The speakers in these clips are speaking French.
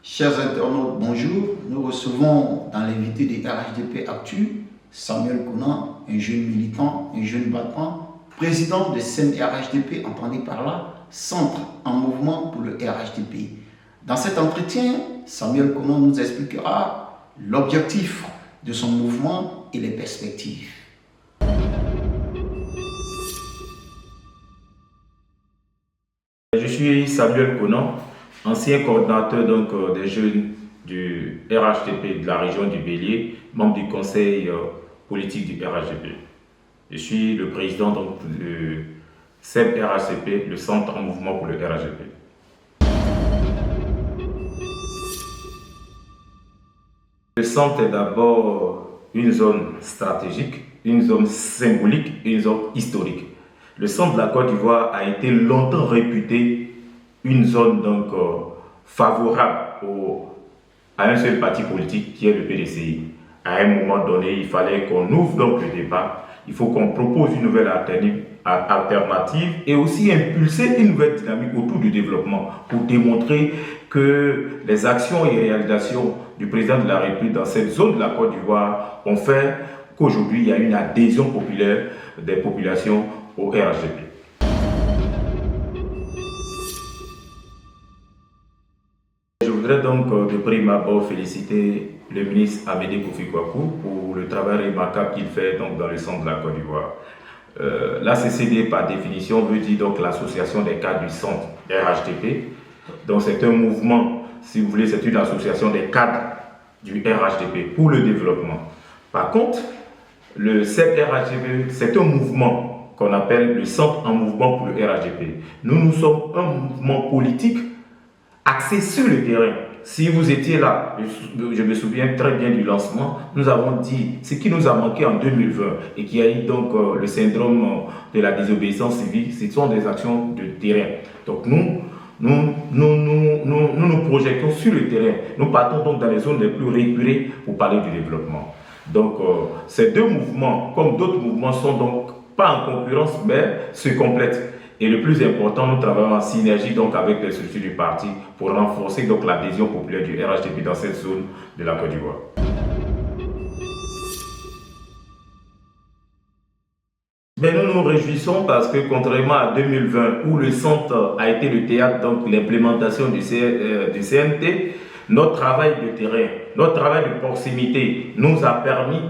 Chers internautes, bonjour. Nous recevons dans l'invité de RHDP Actu, Samuel Conan, un jeune militant, un jeune battant, président de SEM RHDP, entendez par là, Centre en mouvement pour le RHDP. Dans cet entretien, Samuel Conan nous expliquera l'objectif de son mouvement et les perspectives. Je suis Samuel Conan, ancien coordinateur des jeunes du RHDP de la région du Bélier, membre du conseil politique du RHDP. Je suis le président du SEM RHDP, le Centre en mouvement pour le RHDP. Le centre est d'abord une zone stratégique, une zone symbolique, une zone historique. Le centre de la Côte d'Ivoire a été longtemps réputé une zone favorable à un seul parti politique qui est le PDCI. À un moment donné, il fallait qu'on ouvre donc le débat, il faut qu'on propose une nouvelle alternative et aussi impulser une nouvelle dynamique autour du développement pour démontrer que les actions et réalisations du président de la République dans cette zone de la Côte d'Ivoire ont fait qu'aujourd'hui il y a une adhésion populaire des populations au RHDP. Je voudrais donc de prime abord féliciter le ministre Amédée Kofi Gwakou pour le travail remarquable qu'il fait dans le centre de la Côte d'Ivoire. La CCD par définition veut dire donc l'association des cadres du centre RHDP. Donc c'est un mouvement, si vous voulez, c'est une association des cadres du RHDP pour le développement. Par contre, le CEP-RHDP, c'est un mouvement qu'on appelle le Centre en mouvement pour le RHDP. Nous sommes un mouvement politique axé sur le terrain. Si vous étiez là, je me souviens très bien du lancement, nous avons dit ce qui nous a manqué en 2020 et qui a eu donc le syndrome de la désobéissance civile, ce sont des actions de terrain. Donc nous projetons sur le terrain. Nous partons donc dans les zones les plus reculées pour parler du développement. Donc ces deux mouvements, comme d'autres mouvements, sont donc pas en concurrence, mais se complètent. Et le plus important, nous travaillons en synergie donc avec les structures du parti pour renforcer donc l'adhésion populaire du RHDP dans cette zone de la Côte d'Ivoire. Mais nous nous réjouissons parce que contrairement à 2020 où le centre a été le théâtre donc l'implémentation du CNT, notre travail de terrain, notre travail de proximité nous a permis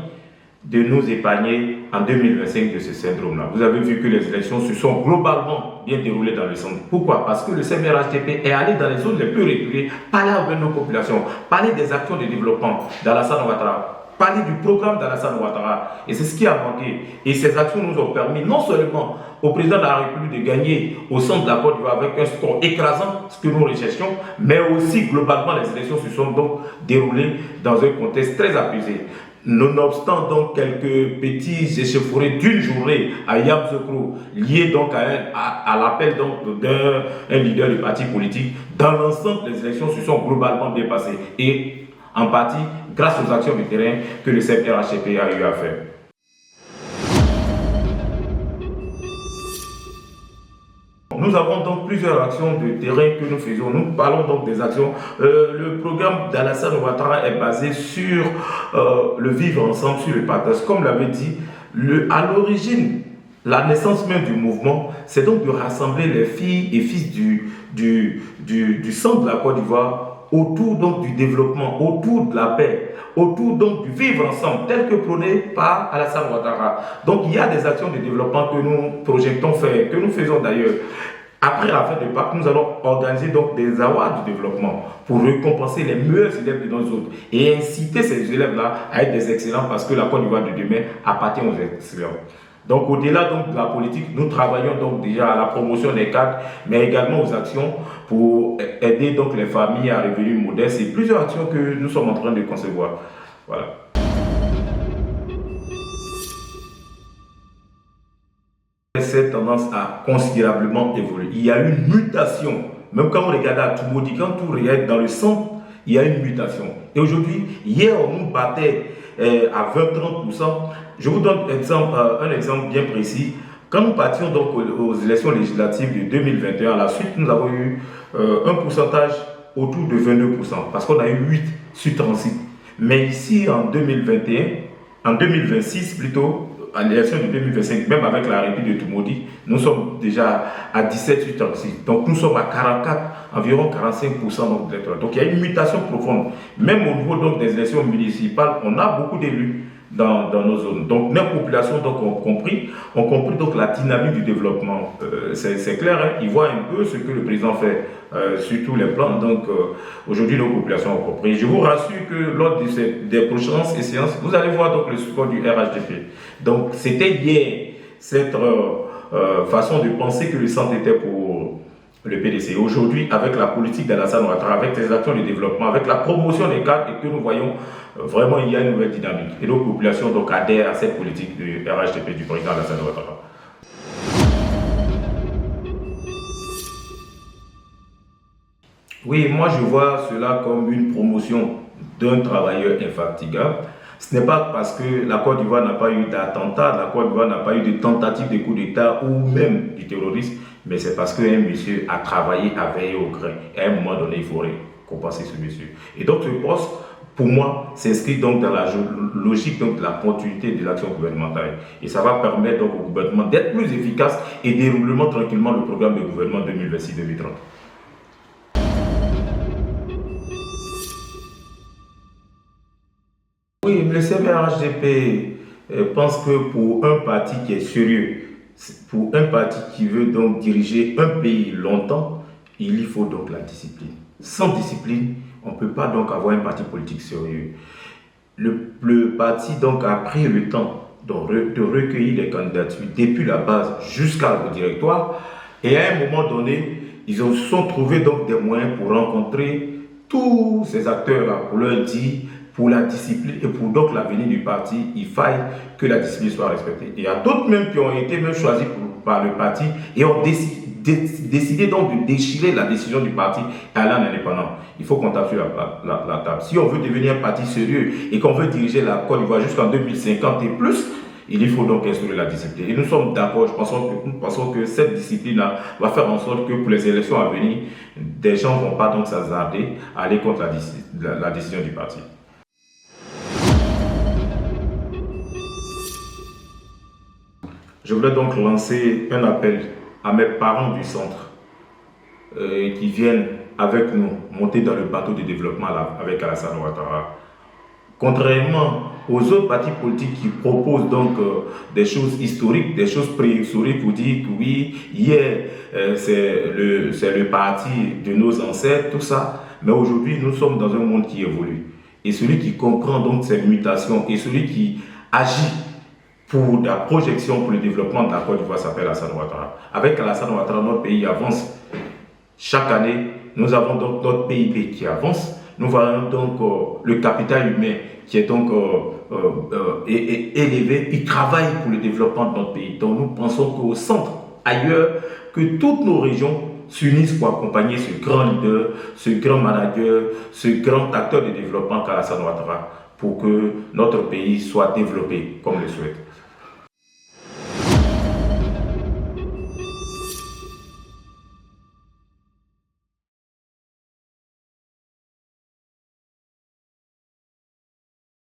de nous épargner en 2025 de ce syndrome-là. Vous avez vu que les élections se sont globalement bien déroulées dans le centre. Pourquoi? Parce que le CMRHDP est allé dans les zones les plus reculées, parler avec nos populations, parler des actions de développement d'Alassane Ouattara, parler du programme d'Alassane Ouattara. Et c'est ce qui a manqué. Et ces actions nous ont permis non seulement au président de la République de gagner au centre de la Côte d'Ivoire avec un score écrasant, ce que nous recherchions, mais aussi globalement les élections se sont donc déroulées dans un contexte très apaisé. Nonobstant donc quelques petits échauffourées d'une journée à Yamoussoukro liés donc à l'appel d'un leader du parti politique, dans l'ensemble les élections se sont globalement bien passées et en partie grâce aux actions du terrain que le CEP-RHDP a eu à faire. Nous avons donc plusieurs actions de terrain que nous faisons. Nous parlons donc des actions. Le programme d'Alassane Ouattara est basé sur le vivre ensemble, sur le partage. Comme l'avait dit, à l'origine, la naissance même du mouvement, c'est donc de rassembler les filles et fils du centre de la Côte d'Ivoire autour donc du développement, autour de la paix, autour donc du vivre ensemble, tel que prôné par Alassane Ouattara. Donc il y a des actions de développement que nous projetons faire, que nous faisons d'ailleurs. Après la fin de Pâques, nous allons organiser donc des awards du développement pour récompenser les meilleurs élèves de nos autres et inciter ces élèves-là à être des excellents parce que la Côte d'Ivoire de demain appartient aux excellents. Donc au-delà de la politique, nous travaillons donc déjà à la promotion des cadres, mais également aux actions pour aider donc les familles à revenus modestes. C'est plusieurs actions que nous sommes en train de concevoir. Voilà. Cette tendance a considérablement évolué. Il y a une mutation. Même quand on regarde à Toumoudi, quand on regarde dans le centre, il y a une mutation. Et aujourd'hui, hier, on nous battait à 20-30%. Je vous donne un exemple bien précis. Quand nous partions donc aux élections législatives de 2021, à la suite, nous avons eu un pourcentage autour de 22%, parce qu'on a eu 8 sur 36. Mais ici, en 2026 plutôt, à l'élection de 2025, même avec la République de Toumoudi, nous sommes déjà à 17 sur 36. Donc nous sommes à 44, environ 45% d'électeurs. Donc il y a une mutation profonde. Même au niveau donc, des élections municipales, on a beaucoup d'élus dans nos zones. Donc nos populations donc, ont compris donc, la dynamique du développement. C'est clair, hein, ils voient un peu ce que le président fait sur tous les plans. Donc aujourd'hui, nos populations ont compris. Je vous rassure que lors des prochaines séances, vous allez voir donc, le support du RHDP. Donc c'était hier cette façon de penser que le centre était pour le PDC. Aujourd'hui, avec la politique d'Alassane Ouattara, avec les actions de développement, avec la promotion des cadres, et que nous voyons vraiment il y a une nouvelle dynamique. Et nos populations donc adhèrent à cette politique du RHDP du président Alassane Ouattara. Oui, moi je vois cela comme une promotion d'un travailleur infatigable. Ce n'est pas parce que la Côte d'Ivoire n'a pas eu d'attentat, la Côte d'Ivoire n'a pas eu de tentative de coup d'État ou même du terrorisme, mais c'est parce qu'un monsieur a travaillé, a veillé au grain. Et à un moment donné, il faut récompenser ce monsieur. Et donc ce poste, pour moi, s'inscrit donc dans la logique donc, de la continuité de l'action gouvernementale. Et ça va permettre donc au gouvernement d'être plus efficace et dérouler tranquillement le programme de gouvernement 2026-2030. Oui, le CMRHDP pense que pour un parti qui est sérieux, pour un parti qui veut donc diriger un pays longtemps, il faut donc la discipline. Sans discipline, on ne peut pas donc avoir un parti politique sérieux. Le parti donc a pris le temps de recueillir les candidatures depuis la base jusqu'au directoire et à un moment donné, ils se sont trouvés donc des moyens pour rencontrer tous ces acteurs-là, pour leur dire pour la discipline et pour donc l'avenir du parti, il faille que la discipline soit respectée. Et il y a d'autres même qui ont été même choisis par le parti et ont décidé donc de déchirer la décision du parti et aller en indépendant. Il faut qu'on tape sur la table. Si on veut devenir un parti sérieux et qu'on veut diriger la Côte d'Ivoire jusqu'en 2050 et plus, il faut donc instaurer la discipline. Et nous sommes d'accord, nous pensons que cette discipline-là va faire en sorte que pour les élections à venir, des gens ne vont pas donc s'hasarder à aller contre la décision du parti. Je voulais donc lancer un appel à mes parents du centre qui viennent avec nous monter dans le bateau de développement avec Alassane Ouattara. Contrairement aux autres partis politiques qui proposent donc des choses historiques, des choses préhistoriques pour dire que oui, hier c'est le parti de nos ancêtres, tout ça. Mais aujourd'hui, nous sommes dans un monde qui évolue. Et celui qui comprend donc ces mutations et celui qui agit pour la projection, pour le développement de la Côte d'Ivoire s'appelle Alassane Ouattara. Avec Alassane Ouattara, notre pays avance. Chaque année, nous avons donc notre PIB qui avance. Nous voyons donc le capital humain qui est donc élevé. Il travaille pour le développement de notre pays. Donc nous pensons qu'au centre, ailleurs, que toutes nos régions s'unissent pour accompagner ce grand leader, ce grand manager, ce grand acteur de développement qu'Alassane Ouattara, pour que notre pays soit développé comme le souhaite.